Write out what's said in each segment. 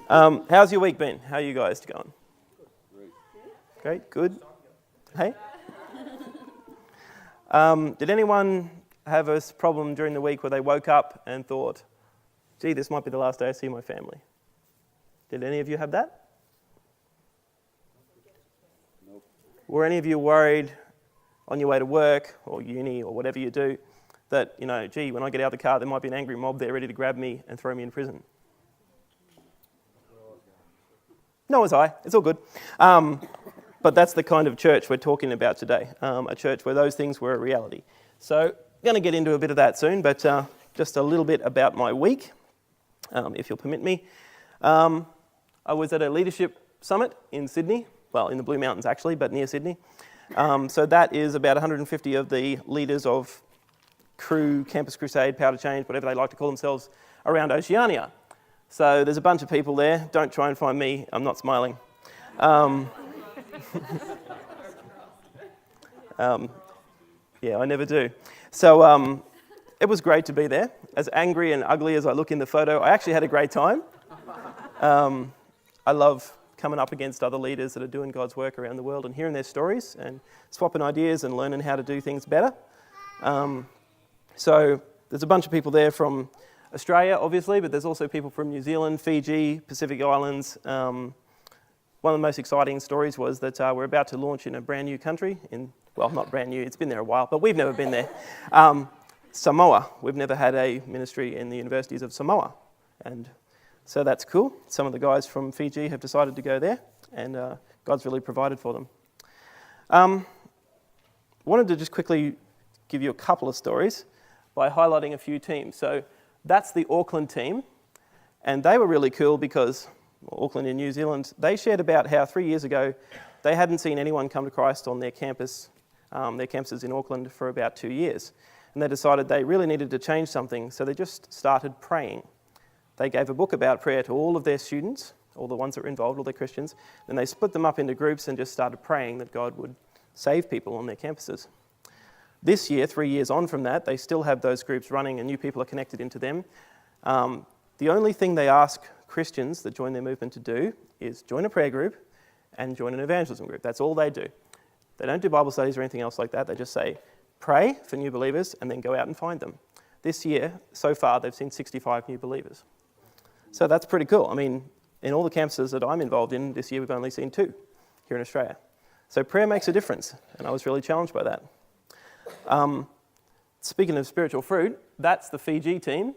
How's your week been? How are you guys going? Great, good. Hey? Did anyone have a problem during the week where they woke up and thought, gee, this might be the last day I see my family? Did any of you have that? Nope. Were any of you worried on your way to work or uni or whatever you do that, gee, when I get out of the car, there might be an angry mob there ready to grab me and throw me in prison? No, was I. It's all good. But that's the kind of church we're talking about today, a church where those things were a reality. So I'm going to get into a bit of that soon, but just a little bit about my week, if you'll permit me. I was at a leadership summit in Sydney, well, in the Blue Mountains actually, but near Sydney. So that is about 150 of the leaders of Crew, Campus Crusade, Power to Change, whatever they like to call themselves, around Oceania. So there's a bunch of people there. Don't try and find me. I'm not smiling. Yeah, I never do. So it was great to be there. As angry and ugly as I look in the photo, I actually had a great time. I love coming up against other leaders that are doing God's work around the world and hearing their stories and swapping ideas and learning how to do things better. So there's a bunch of people there from Australia, obviously, but there's also people from New Zealand, Fiji, Pacific Islands. One of the most exciting stories was that we're about to launch in a brand new country. Well, not brand new, it's been there a while, but we've never been there. Samoa. We've never had a ministry in the universities of Samoa. And so that's cool. Some of the guys from Fiji have decided to go there, and God's really provided for them. Wanted to just quickly give you a couple of stories by highlighting a few teams. So that's the Auckland team, and they were really cool because Auckland in New Zealand, they shared about how 3 years ago they hadn't seen anyone come to Christ on their campus, their campuses in Auckland for about 2 years. And they decided they really needed to change something, so they just started praying. They gave a book about prayer to all of their students, all the ones that were involved, all the Christians, and they split them up into groups and just started praying that God would save people on their campuses. This year, 3 years on from that, they still have those groups running and new people are connected into them. The only thing they ask Christians that join their movement to do is join a prayer group and join an evangelism group. That's all they do. They don't do Bible studies or anything else like that. They just say, pray for new believers and then go out and find them. This year, so far, they've seen 65 new believers. So that's pretty cool. I mean, in all the campuses that I'm involved in, this year we've only seen 2 here in Australia. So prayer makes a difference, and I was really challenged by that. Speaking of spiritual fruit, that's the Fiji team.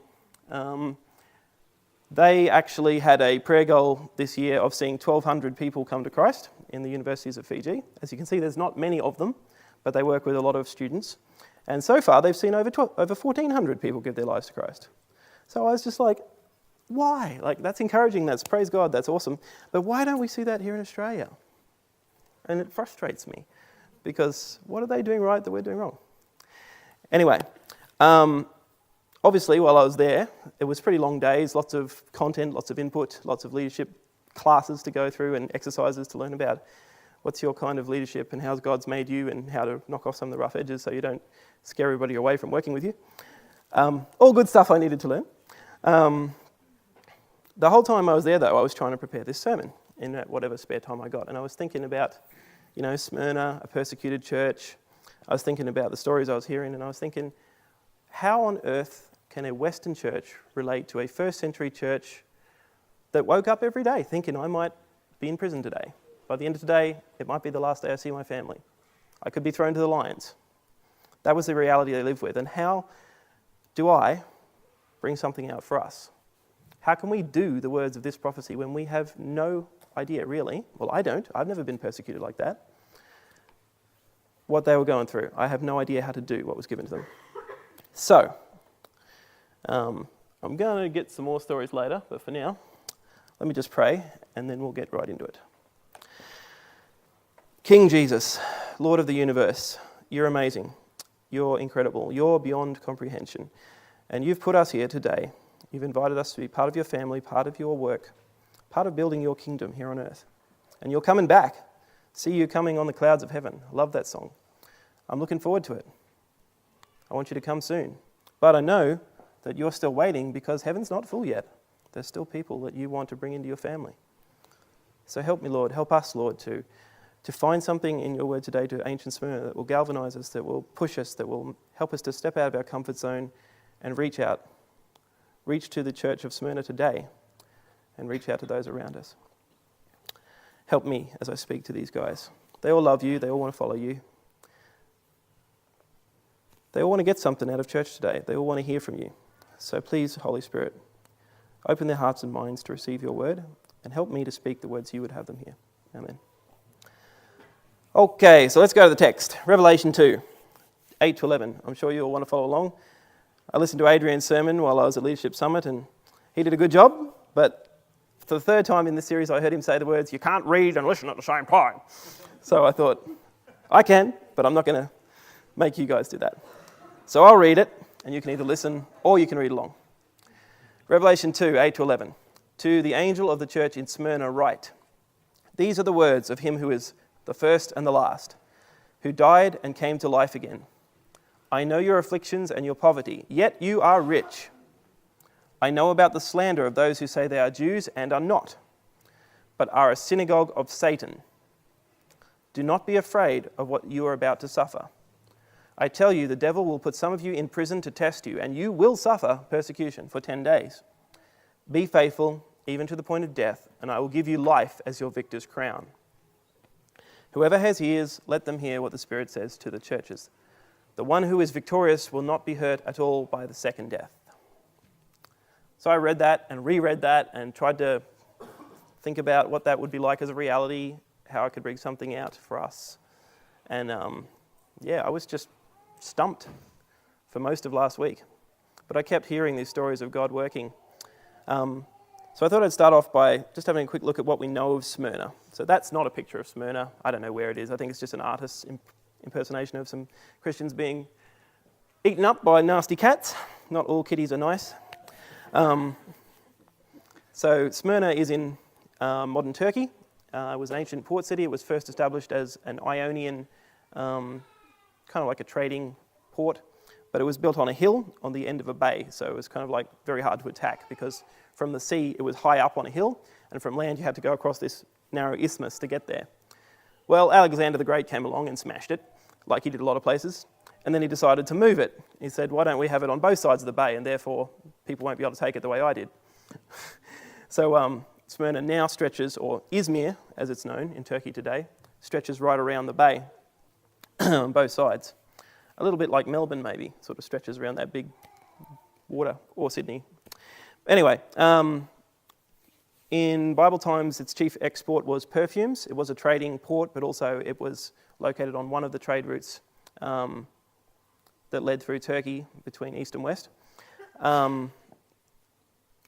They actually had a prayer goal this year of seeing 1,200 people come to Christ in the universities of Fiji. As you can see, there's not many of them, but they work with a lot of students. And so far, they've seen over 1,400 people give their lives to Christ. So I was just like, why? Like, that's encouraging, that's praise God, that's awesome. But why don't we see that here in Australia? And it frustrates me, because what are they doing right that we're doing wrong? Anyway, obviously, while I was there, it was pretty long days, lots of content, lots of input, lots of leadership classes to go through and exercises to learn about what's your kind of leadership and how God's made you and how to knock off some of the rough edges so you don't scare everybody away from working with you. All good stuff I needed to learn. The whole time I was there, though, I was trying to prepare this sermon in whatever spare time I got. And I was thinking about, Smyrna, a persecuted church. I was thinking about the stories I was hearing, and I was thinking, how on earth can a Western church relate to a first century church that woke up every day thinking I might be in prison today? By the end of today, it might be the last day I see my family. I could be thrown to the lions. That was the reality they lived with. And how do I bring something out for us? How can we do the words of this prophecy when we have no idea, really? Well, I don't. I've never been persecuted like that. What they were going through. I have no idea how to do what was given to them. So, I'm going to get some more stories later, but for now, let me just pray, and then we'll get right into it. King Jesus, Lord of the universe, you're amazing. You're incredible. You're beyond comprehension. And you've put us here today. You've invited us to be part of your family, part of your work, part of building your kingdom here on earth. And you're coming back. See you coming on the clouds of heaven. I love that song. I'm looking forward to it. I want you to come soon. But I know that you're still waiting because heaven's not full yet. There's still people that you want to bring into your family. So help me, Lord. Help us, Lord, to find something in your word today to ancient Smyrna that will galvanize us, that will push us, that will help us to step out of our comfort zone and reach out. Reach to the church of Smyrna today and reach out to those around us. Help me as I speak to these guys. They all love you. They all want to follow you. They all want to get something out of church today. They all want to hear from you. So please, Holy Spirit, open their hearts and minds to receive your word and help me to speak the words you would have them hear. Amen. Okay, so let's go to the text. Revelation 2, 8 to 11. I'm sure you all want to follow along. I listened to Adrian's sermon while I was at Leadership Summit, and he did a good job, but for the third time in this series, I heard him say the words, "You can't read and listen at the same time." So I thought, I can, but I'm not going to make you guys do that. So I'll read it, and you can either listen or you can read along. Revelation 2, 8 to 11. To the angel of the church in Smyrna write, "These are the words of him who is the first and the last, who died and came to life again. I know your afflictions and your poverty, yet you are rich. I know about the slander of those who say they are Jews and are not, but are a synagogue of Satan. Do not be afraid of what you are about to suffer. I tell you, the devil will put some of you in prison to test you, and you will suffer persecution for 10 days. Be faithful, even to the point of death, and I will give you life as your victor's crown. Whoever has ears, let them hear what the Spirit says to the churches. The one who is victorious will not be hurt at all by the second death." So I read that and reread that and tried to think about what that would be like as a reality, how I could bring something out for us. And I was just stumped for most of last week. But I kept hearing these stories of God working. So I thought I'd start off by just having a quick look at what we know of Smyrna. So that's not a picture of Smyrna. I don't know where it is. I think it's just an artist's impersonation of some Christians being eaten up by nasty cats. Not all kitties are nice. So Smyrna is in modern Turkey. It was an ancient port city. It was first established as an Ionian, kind of like a trading port, but it was built on a hill on the end of a bay. So it was kind of like very hard to attack because from the sea it was high up on a hill, and from land you had to go across this narrow isthmus to get there. Well, Alexander the Great came along and smashed it, like he did a lot of places, and then he decided to move it. He said, "Why don't we have it on both sides of the bay, and therefore people won't be able to take it the way I did." So Smyrna now stretches, or Izmir, as it's known in Turkey today, stretches right around the bay on both sides. A little bit like Melbourne, maybe, sort of stretches around that big water, or Sydney. Anyway, in Bible times, its chief export was perfumes. It was a trading port, but also it was located on one of the trade routes that led through Turkey between east and west.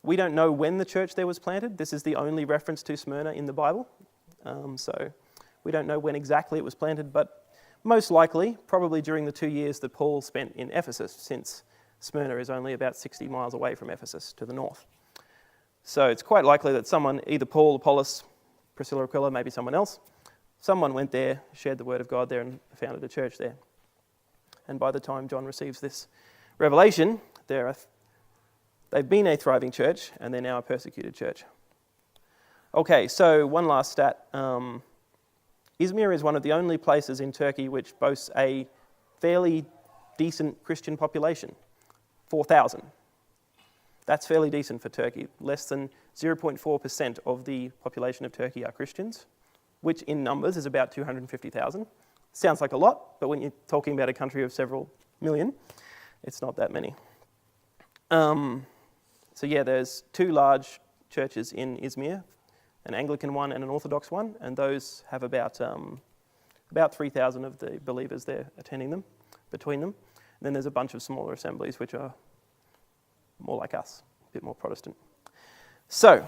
We don't know when the church there was planted. This is the only reference to Smyrna in the Bible. So we don't know when exactly it was planted, but most likely, probably during the 2 years that Paul spent in Ephesus, since Smyrna is only about 60 miles away from Ephesus to the north. So it's quite likely that someone, either Paul, Apollos, Priscilla, Aquila, maybe someone else, someone went there, shared the word of God there, and founded a church there. And by the time John receives this revelation, they've been a thriving church, and they're now a persecuted church. Okay, so one last stat. Izmir is one of the only places in Turkey which boasts a fairly decent Christian population, 4,000. That's fairly decent for Turkey. Less than 0.4% of the population of Turkey are Christians, which in numbers is about 250,000. Sounds like a lot, but when you're talking about a country of several million, it's not that many. There's 2 large churches in Izmir, an Anglican one and an Orthodox one, and those have about 3,000 of the believers there attending them, between them. And then there's a bunch of smaller assemblies which are more like us, a bit more Protestant. So,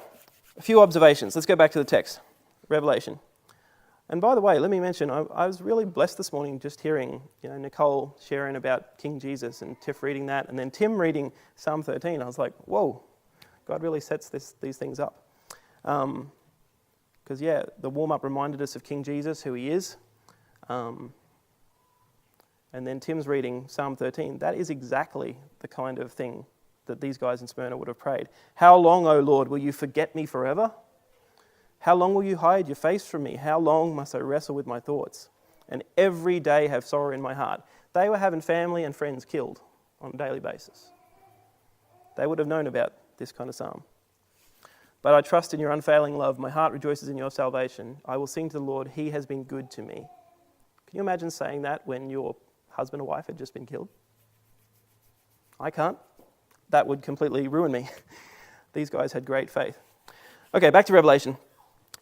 a few observations. Let's go back to the text, Revelation. And by the way, let me mention, I was really blessed this morning just hearing Nicole sharing about King Jesus and Tiff reading that, and then Tim reading Psalm 13. I was like, whoa, God really sets these things up. Because, the warm-up reminded us of King Jesus, who he is. And then Tim's reading Psalm 13. That is exactly the kind of thing that these guys in Smyrna would have prayed. How long, O Lord, will you forget me forever? How long will you hide your face from me? How long must I wrestle with my thoughts? And every day have sorrow in my heart. They were having family and friends killed on a daily basis. They would have known about this kind of psalm. But I trust in your unfailing love. My heart rejoices in your salvation. I will sing to the Lord. He has been good to me. Can you imagine saying that when your husband or wife had just been killed? I can't. That would completely ruin me. These guys had great faith. Okay, back to Revelation.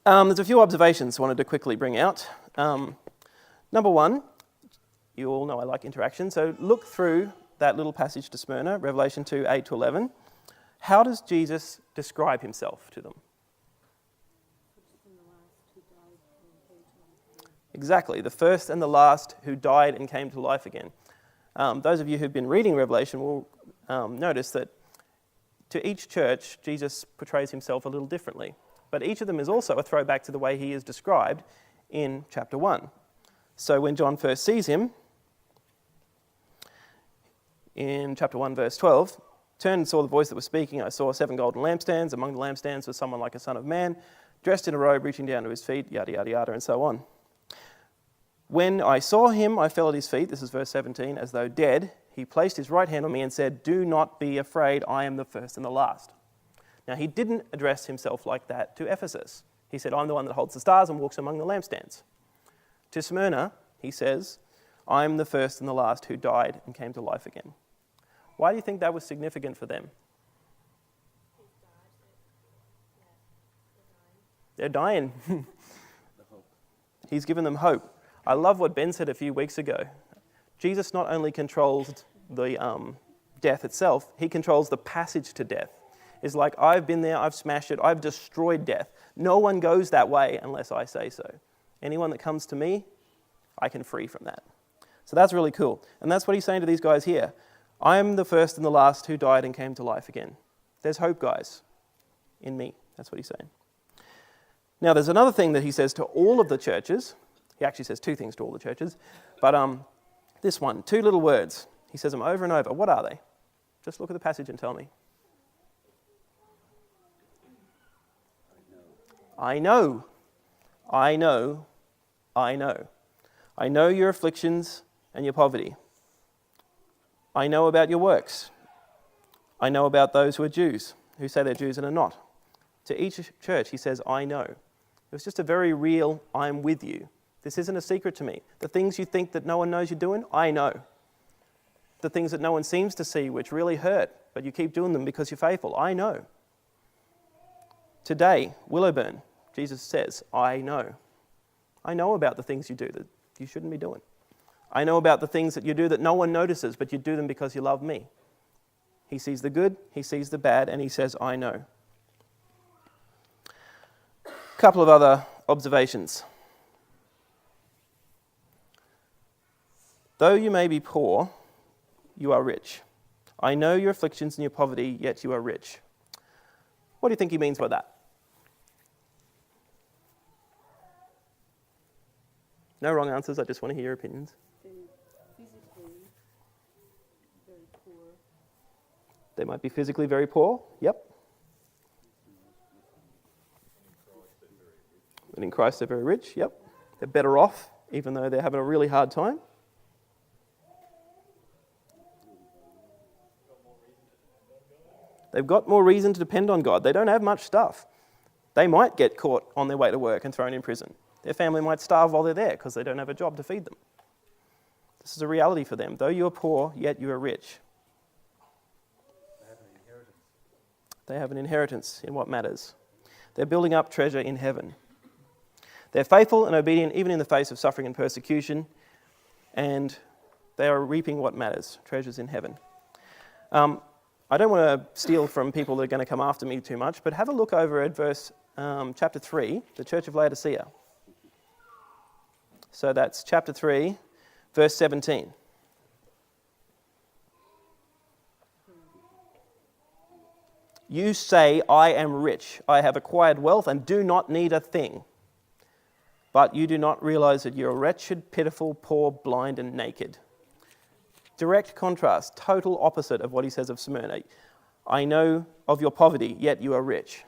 There's a few observations I wanted to quickly bring out. Number one, you all know I like interaction, so look through that little passage to Smyrna, Revelation 2, 8 to 11. How does Jesus describe himself to them? Exactly, the first and the last who died and came to life again. Those of you who've been reading Revelation will notice that to each church, Jesus portrays himself a little differently. But each of them is also a throwback to the way he is described in chapter 1. So when John first sees him, in chapter 1, verse 12, turned and saw the voice that was speaking. I saw 7 golden lampstands. Among the lampstands was someone like a son of man, dressed in a robe reaching down to his feet, yada, yada, yada, and so on. When I saw him, I fell at his feet, this is verse 17, as though dead. He placed his right hand on me and said, do not be afraid, I am the first and the last. Now, he didn't address himself like that to Ephesus. He said, I'm the one that holds the stars and walks among the lampstands. To Smyrna, he says, I am the first and the last who died and came to life again. Why do you think that was significant for them? They're dying. He's given them hope. I love what Ben said a few weeks ago. Jesus not only controls the death itself, he controls the passage to death. It's like, I've been there, I've smashed it, I've destroyed death. No one goes that way unless I say so. Anyone that comes to me, I can free from that. So that's really cool. And that's what he's saying to these guys here. I am the first and the last who died and came to life again. There's hope, guys, in me. That's what he's saying. Now, there's another thing that he says to all of the churches. He actually says 2 things to all the churches. But this one, 2 little words. He says them over and over. What are they? Just look at the passage and tell me. I know. I know. I know. I know your afflictions and your poverty. I know about your works. I know about those who are Jews, who say they're Jews and are not. To each church, he says, I know. It was just a very real, I'm with you. This isn't a secret to me. The things you think that no one knows you're doing, I know. The things that no one seems to see, which really hurt, but you keep doing them because you're faithful, I know. Today, Willowburn, Jesus says, I know. I know about the things you do that you shouldn't be doing. I know about the things that you do that no one notices, but you do them because you love me. He sees the good, he sees the bad, and he says, I know. A couple of other observations. Though you may be poor, you are rich. I know your afflictions and your poverty, yet you are rich. What do you think he means by that? No wrong answers, I just want to hear your opinions. Physically very poor. They might be physically very poor, yep. And in Christ they're very rich, yep. They're better off, even though they're having a really hard time. They've got more reason to depend on God. They don't have much stuff. They might get caught on their way to work and thrown in prison. Their family might starve while they're there because they don't have a job to feed them. This is a reality for them. Though you are poor, yet you are rich. They have an inheritance. They have an inheritance in what matters. They're building up treasure in heaven. They're faithful and obedient even in the face of suffering and persecution, and they are reaping what matters, treasures in heaven. I don't want to steal from people that are going to come after me too much, but have a look over at chapter 3, the Church of Laodicea. So that's chapter 3, verse 17. You say, I am rich, I have acquired wealth and do not need a thing. But you do not realize that you're wretched, pitiful, poor, blind, and naked. Direct contrast, total opposite of what he says of Smyrna. I know of your poverty, yet you are rich.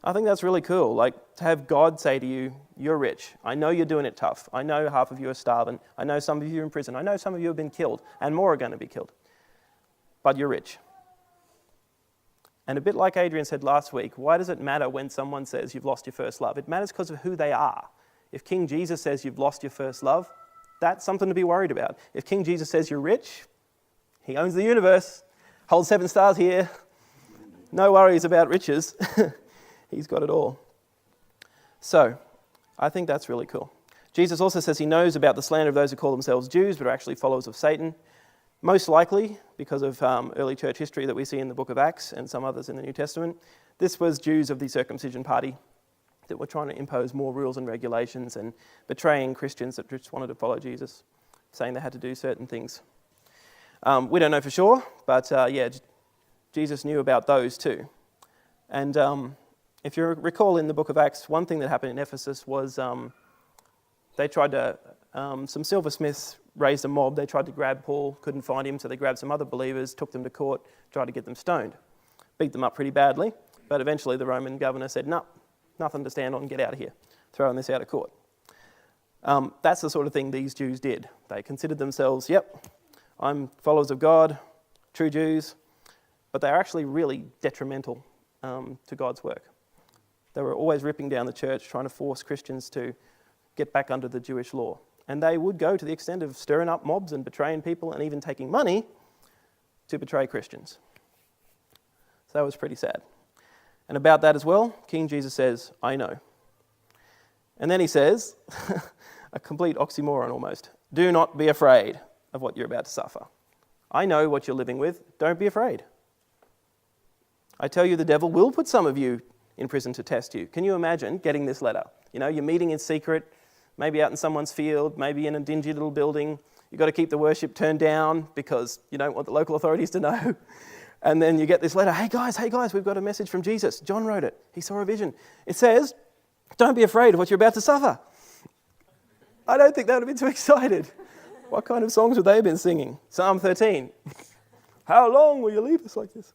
I think that's really cool, like to have God say to you, you're rich. I know you're doing it tough. I know half of you are starving. I know some of you are in prison. I know some of you have been killed, and more are going to be killed. But you're rich. And a bit like Adrian said last week, why does it matter when someone says you've lost your first love? It matters because of who they are. If King Jesus says you've lost your first love, that's something to be worried about. If King Jesus says you're rich, he owns the universe, holds 7 stars here, no worries about riches. He's got it all. So, I think that's really cool. Jesus also says he knows about the slander of those who call themselves Jews but are actually followers of Satan. Most likely, because of early church history that we see in the book of Acts and some others in the New Testament, this was Jews of the circumcision party that were trying to impose more rules and regulations and betraying Christians that just wanted to follow Jesus, saying they had to do certain things. We don't know for sure, but Jesus knew about those too. And if you recall in the book of Acts, one thing that happened in Ephesus was they tried to, some silversmiths raised a mob. They tried to grab Paul, couldn't find him, so they grabbed some other believers, took them to court, tried to get them stoned. Beat them up pretty badly, but eventually the Roman governor said, no, nothing to stand on, get out of here, throwing this out of court. That's the sort of thing these Jews did. They considered themselves, yep, I'm followers of God, true Jews, but they're actually really detrimental to God's work. They were always ripping down the church, trying to force Christians to get back under the Jewish law. And they would go to the extent of stirring up mobs and betraying people and even taking money to betray Christians. So that was pretty sad. And about that as well, King Jesus says, I know. And then he says, a complete oxymoron almost, do not be afraid of what you're about to suffer. I know what you're living with, don't be afraid. I tell you the devil will put some of you in prison to test you. Can you imagine getting this letter? You know, you're meeting in secret, maybe out in someone's field, maybe in a dingy little building. You've got to keep the worship turned down because you don't want the local authorities to know. And then you get this letter, hey guys, we've got a message from Jesus. John wrote it. He saw a vision. It says, don't be afraid of what you're about to suffer. I don't think they would have been too excited. What kind of songs would they have been singing? Psalm 13. How long will you leave us like this?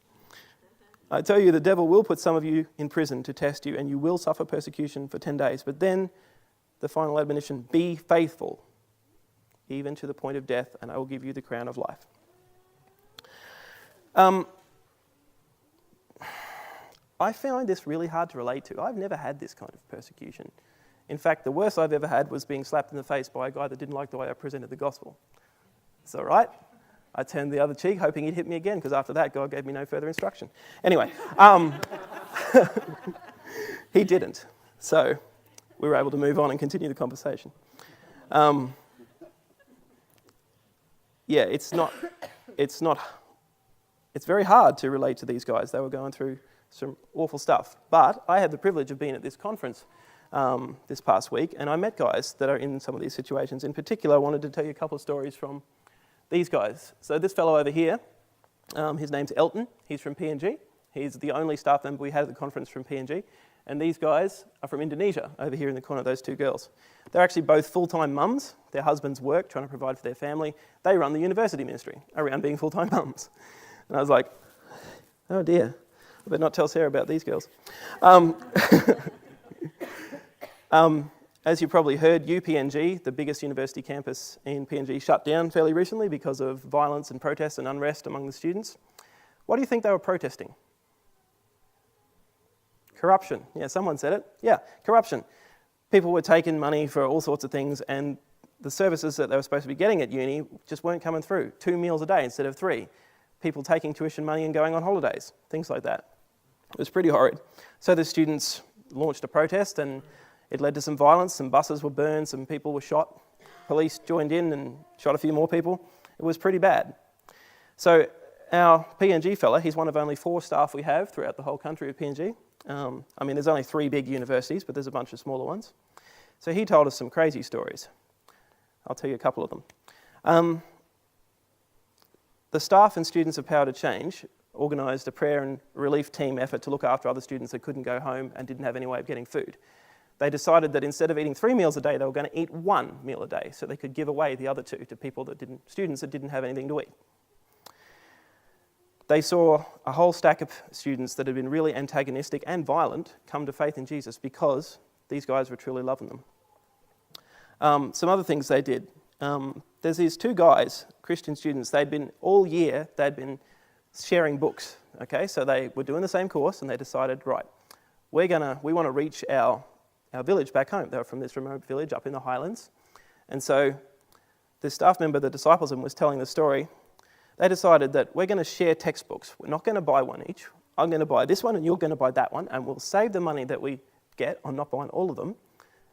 I tell you, the devil will put some of you in prison to test you, and you will suffer persecution for 10 days. But then the final admonition, be faithful, even to the point of death, and I will give you the crown of life. I find this really hard to relate to. I've never had this kind of persecution. In fact, the worst I've ever had was being slapped in the face by a guy that didn't like the way I presented the gospel. It's all right. I turned the other cheek, hoping he'd hit me again, because after that, God gave me no further instruction. Anyway, he didn't. So we were able to move on and continue the conversation. It's very hard to relate to these guys. They were going through some awful stuff. But I had the privilege of being at this conference this past week, and I met guys that are in some of these situations. In particular, I wanted to tell you a couple of stories from these guys. So this fellow over here, his name's Elton. He's from PNG. He's the only staff member we had at the conference from PNG. And these guys are from Indonesia, over here in the corner, those two girls. They're actually both full-time mums. Their husbands work, trying to provide for their family. They run the university ministry around being full-time mums. And I was like, oh dear, I better not tell Sarah about these girls. As you probably heard, UPNG, the biggest university campus in PNG, shut down fairly recently because of violence and protests and unrest among the students. What do you think they were protesting? Corruption. Yeah, someone said it. Yeah, corruption. People were taking money for all sorts of things, and the services that they were supposed to be getting at uni just weren't coming through. 2 meals a day instead of 3. People taking tuition money and going on holidays, things like that. It was pretty horrid. So the students launched a protest, and it led to some violence. Some buses were burned, some people were shot. Police joined in and shot a few more people. It was pretty bad. So our PNG fella, he's one of only 4 staff we have throughout the whole country of PNG. There's only 3 big universities, but there's a bunch of smaller ones. So he told us some crazy stories. I'll tell you a couple of them. The staff and students of Power to Change organised a prayer and relief team effort to look after other students that couldn't go home and didn't have any way of getting food. They decided that instead of eating 3 meals a day, they were going to eat 1 meal a day, so they could give away the other 2 to students that didn't have anything to eat. they saw a whole stack of students that had been really antagonistic and violent come to faith in Jesus because these guys were truly loving them. Some other things they did. There's these two guys, Christian students, they'd been sharing books, okay? So they were doing the same course and they decided, right, we want to reach our village back home. They were from this remote village up in the highlands. And so the staff member, the disciples, was telling the story. They decided that we're going to share textbooks. We're not going to buy one each. I'm going to buy this one and you're going to buy that one, and we'll save the money that we get on not buying all of them,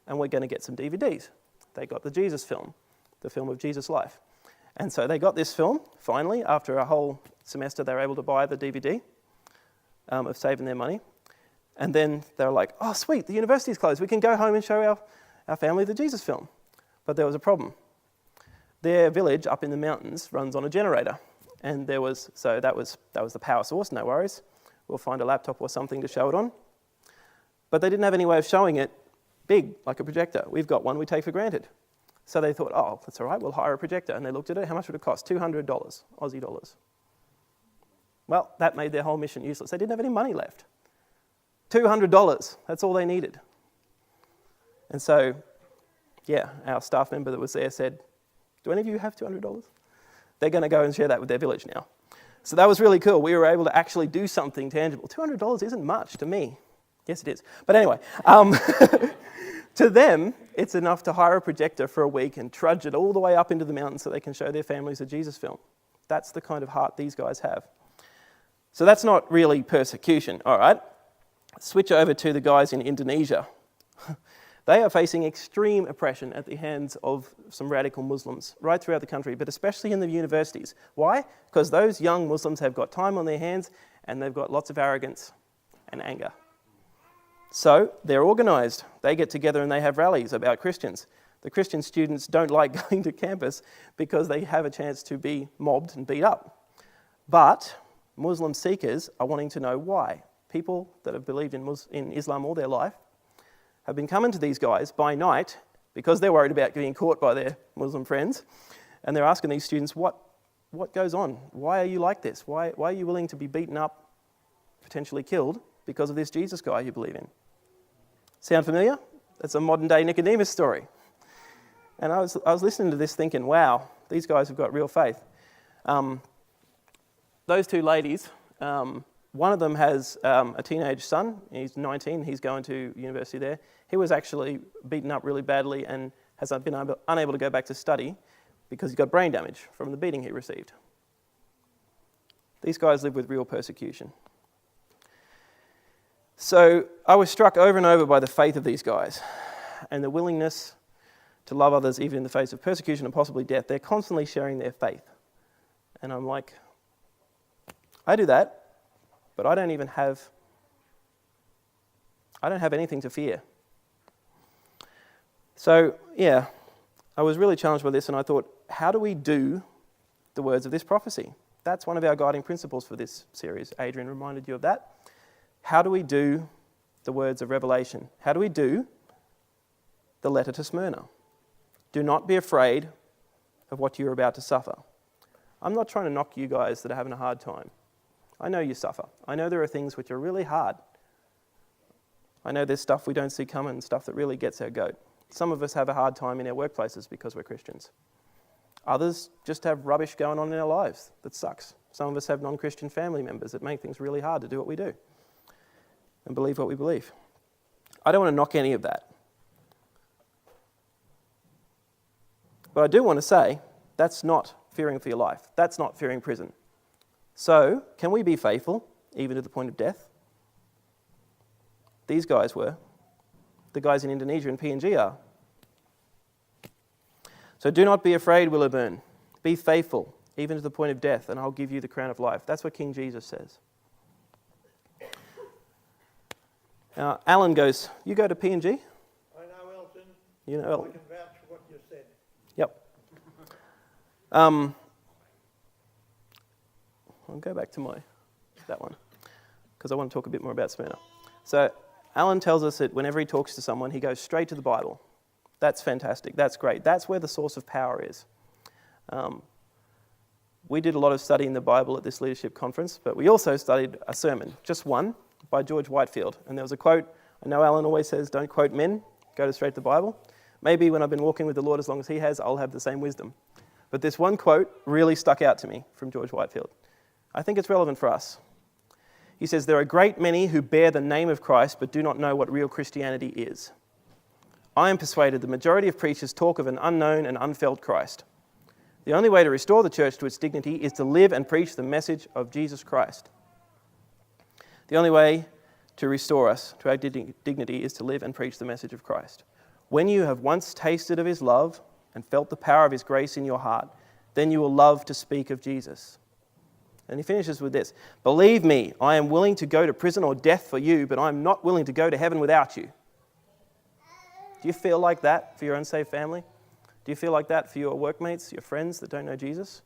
and we're going to get some DVDs. They got the Jesus film, the film of Jesus' life. And so they got this film, finally, after a whole semester they were able to buy the DVD of saving their money. And then they were like, oh sweet, the university's closed, we can go home and show our family the Jesus film. But there was a problem. Their village up in the mountains runs on a generator. And that was the power source, no worries. We'll find a laptop or something to show it on. But they didn't have any way of showing it big, like a projector. We've got one we take for granted. So they thought, oh, that's all right, we'll hire a projector. And they looked at it, how much would it cost? $200, Aussie dollars. Well, that made their whole mission useless. They didn't have any money left. $200, that's all they needed. And so, yeah, our staff member that was there said, do any of you have $200? They're going to go and share that with their village now. So that was really cool. We were able to actually do something tangible. $200 isn't much to me. Yes, it is. But anyway, to them, it's enough to hire a projector for a week and trudge it all the way up into the mountains so they can show their families a Jesus film. That's the kind of heart these guys have. So that's not really persecution, all right? Switch over to the guys in Indonesia. They are facing extreme oppression at the hands of some radical Muslims right throughout the country, but especially in the universities. Why? Because those young Muslims have got time on their hands and they've got lots of arrogance and anger. So they're organised. They get together and they have rallies about Christians. The Christian students don't like going to campus because they have a chance to be mobbed and beat up. But Muslim seekers are wanting to know why. People that have believed in Islam all their life have been coming to these guys by night because they're worried about getting caught by their Muslim friends. And they're asking these students, what goes on? Why are you like this? Why are you willing to be beaten up, potentially killed, because of this Jesus guy you believe in? Sound familiar? That's a modern day Nicodemus story. And I was listening to this thinking, wow, these guys have got real faith. Those two ladies, one of them has a teenage son. He's 19. He's going to university there. He was actually beaten up really badly and has been unable to go back to study because he got brain damage from the beating he received. These guys live with real persecution. So I was struck over and over by the faith of these guys and the willingness to love others even in the face of persecution and possibly death. They're constantly sharing their faith. And I'm like, I do that, but I don't have anything to fear. So, yeah, I was really challenged by this and I thought, how do we do the words of this prophecy? That's one of our guiding principles for this series. Adrian reminded you of that. How do we do the words of Revelation? How do we do the letter to Smyrna? Do not be afraid of what you're about to suffer. I'm not trying to knock you guys that are having a hard time. I know you suffer. I know there are things which are really hard. I know there's stuff we don't see coming, stuff that really gets our goat. Some of us have a hard time in our workplaces because we're Christians. Others just have rubbish going on in our lives that sucks. Some of us have non-Christian family members that make things really hard to do what we do and believe what we believe. I don't want to knock any of that. But I do want to say that's not fearing for your life. That's not fearing prison. So, can we be faithful even to the point of death? These guys were. The guys in Indonesia and PNG are. So do not be afraid, Willowburn. Be faithful even to the point of death, and I'll give you the crown of life. That's what King Jesus says. Now, Alan goes, you go to PNG? I know Elton. You know I Elton. can vouch for what you said. Yep. I'll go back to that one, because I want to talk a bit more about Smyrna. So Alan tells us that whenever he talks to someone, he goes straight to the Bible. That's fantastic. That's great. That's where the source of power is. We did a lot of studying the Bible at this leadership conference, but we also studied a sermon, just one, by George Whitefield. And there was a quote. I know Alan always says, don't quote men, go straight to the Bible. Maybe when I've been walking with the Lord as long as he has, I'll have the same wisdom. But this one quote really stuck out to me from George Whitefield. I think it's relevant for us. He says, there are a great many who bear the name of Christ but do not know what real Christianity is. I am persuaded the majority of preachers talk of an unknown and unfelt Christ. The only way to restore the church to its dignity is to live and preach the message of Jesus Christ. The only way to restore us to our dignity is to live and preach the message of Christ. When you have once tasted of his love and felt the power of his grace in your heart, then you will love to speak of Jesus. And he finishes with this. Believe me, I am willing to go to prison or death for you, but I am not willing to go to heaven without you. Do you feel like that for your unsaved family? Do you feel like that for your workmates, your friends that don't know Jesus?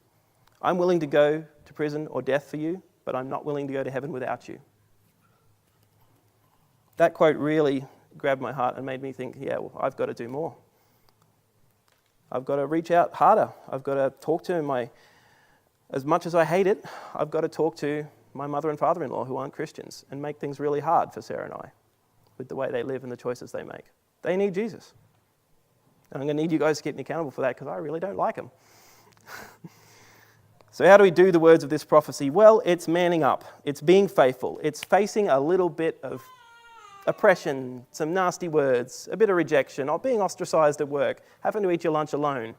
I'm willing to go to prison or death for you, but I'm not willing to go to heaven without you. That quote really grabbed my heart and made me think, yeah, well, I've got to do more. I've got to reach out harder. I've got to talk to as much as I hate it, I've got to talk to my mother and father-in-law who aren't Christians and make things really hard for Sarah and I with the way they live and the choices they make. They need Jesus. And I'm going to need you guys to keep me accountable for that because I really don't like him. So how do we do the words of this prophecy? Well, it's manning up. It's being faithful. It's facing a little bit of oppression, some nasty words, a bit of rejection, or being ostracized at work, having to eat your lunch alone.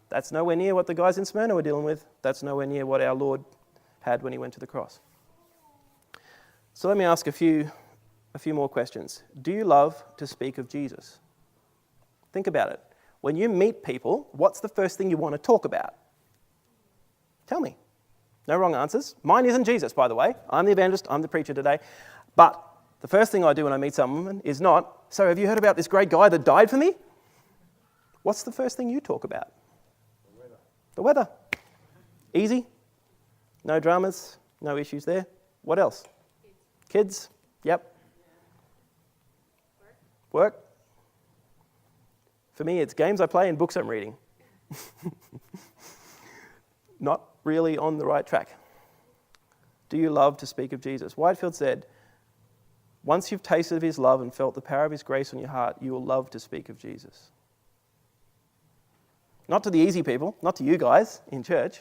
That's nowhere near what the guys in Smyrna were dealing with. That's nowhere near what our Lord had when he went to the cross. So let me ask a few more questions. Do you love to speak of Jesus? Think about it. When you meet people, what's the first thing you want to talk about? Tell me. No wrong answers. Mine isn't Jesus, by the way. I'm the evangelist, I'm the preacher today. But the first thing I do when I meet someone is not, so have you heard about this great guy that died for me? What's the first thing you talk about? The weather. Easy. No dramas. No issues there. What else? Kids. Yep. Work. For me, it's games I play and books I'm reading. Not really on the right track. Do you love to speak of Jesus? Whitefield said, once you've tasted of his love and felt the power of his grace on your heart, you will love to speak of Jesus. Not to the easy people, not to you guys in church,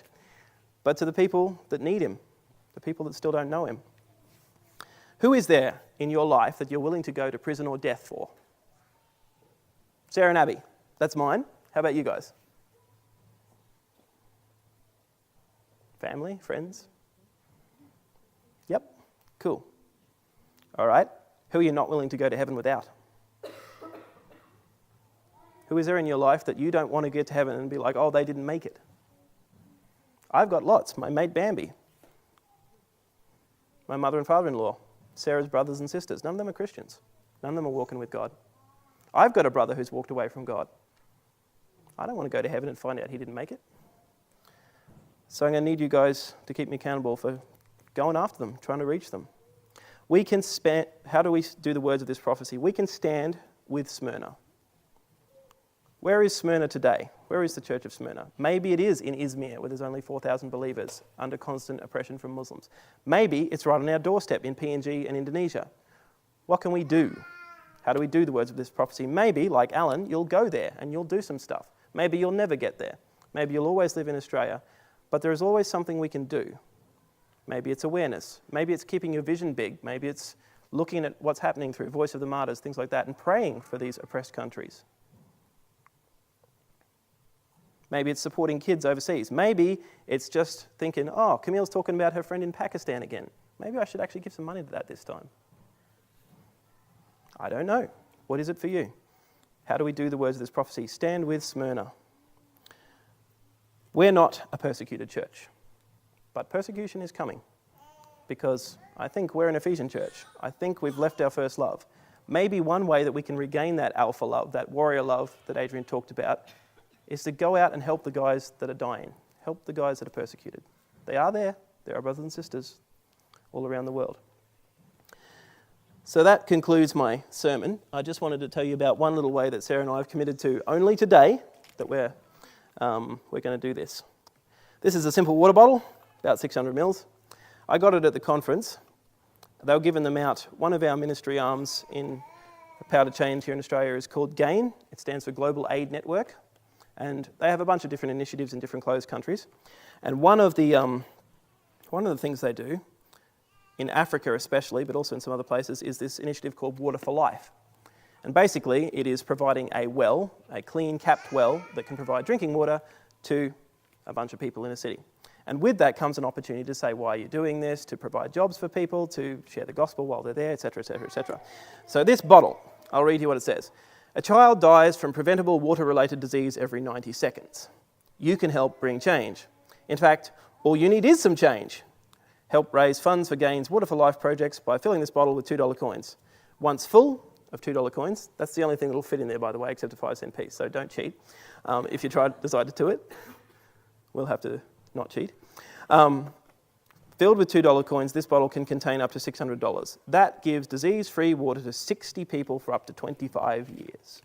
but to the people that need him, the people that still don't know him. Who is there in your life that you're willing to go to prison or death for? Sarah and Abby, that's mine. How about you guys? Family, friends? Yep, cool. All right, who are you not willing to go to heaven without? Who is there in your life that you don't want to get to heaven and be like, oh, they didn't make it? I've got lots. My mate Bambi, my mother and father-in-law, Sarah's brothers and sisters. None of them are Christians. None of them are walking with God. I've got a brother who's walked away from God. I don't want to go to heaven and find out he didn't make it. So I'm going to need you guys to keep me accountable for going after them, trying to reach them. How do we do the words of this prophecy? We can stand with Smyrna. Where is Smyrna today? Where is the church of Smyrna? Maybe it is in Izmir, where there's only 4,000 believers under constant oppression from Muslims. Maybe it's right on our doorstep in PNG and Indonesia. What can we do? How do we do the words of this prophecy? Maybe, like Alan, you'll go there and you'll do some stuff. Maybe you'll never get there. Maybe you'll always live in Australia. But there is always something we can do. Maybe it's awareness. Maybe it's keeping your vision big. Maybe it's looking at what's happening through Voice of the Martyrs, things like that, and praying for these oppressed countries. Maybe it's supporting kids overseas. Maybe it's just thinking, oh, Camille's talking about her friend in Pakistan again. Maybe I should actually give some money to that this time. I don't know. What is it for you? How do we do the words of this prophecy? Stand with Smyrna. We're not a persecuted church, but persecution is coming because I think we're an Ephesian church. I think we've left our first love. Maybe one way that we can regain that alpha love, that warrior love that Adrian talked about, is to go out and help the guys that are dying, help the guys that are persecuted. They are there. There are brothers and sisters all around the world. So that concludes my sermon. I just wanted to tell you about one little way that Sarah and I have committed to only today that we're going to do this. This is a simple water bottle, about 600 mils. I got it at the conference. They were giving them out. One of our ministry arms in Powder Change here in Australia is called GAIN. It stands for Global Aid Network. And they have a bunch of different initiatives in different closed countries. And one of the things they do, in Africa especially, but also in some other places, is this initiative called Water for Life. And basically, it is providing a well, a clean, capped well, that can provide drinking water to a bunch of people in a city. And with that comes an opportunity to say, why are you doing this? To provide jobs for people, to share the gospel while they're there, etc., etc., etc. So this bottle, I'll read you what it says. A child dies from preventable water-related disease every 90 seconds. You can help bring change. In fact, all you need is some change. Help raise funds for GAIN's Water for Life projects by filling this bottle with $2 coins. Once full of $2 coins, that's the only thing that'll fit in there, by the way, except a 5-cent piece, so don't cheat. If you decide to do it, we'll have to not cheat. Filled with $2 coins, this bottle can contain up to $600. That gives disease-free water to 60 people for up to 25 years.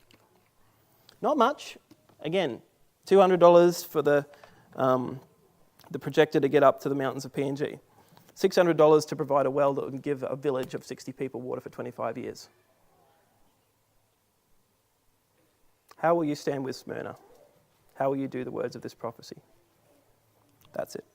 Not much. Again, $200 for the projector to get up to the mountains of PNG. $600 to provide a well that would give a village of 60 people water for 25 years. How will you stand with Smyrna? How will you do the words of this prophecy? That's it.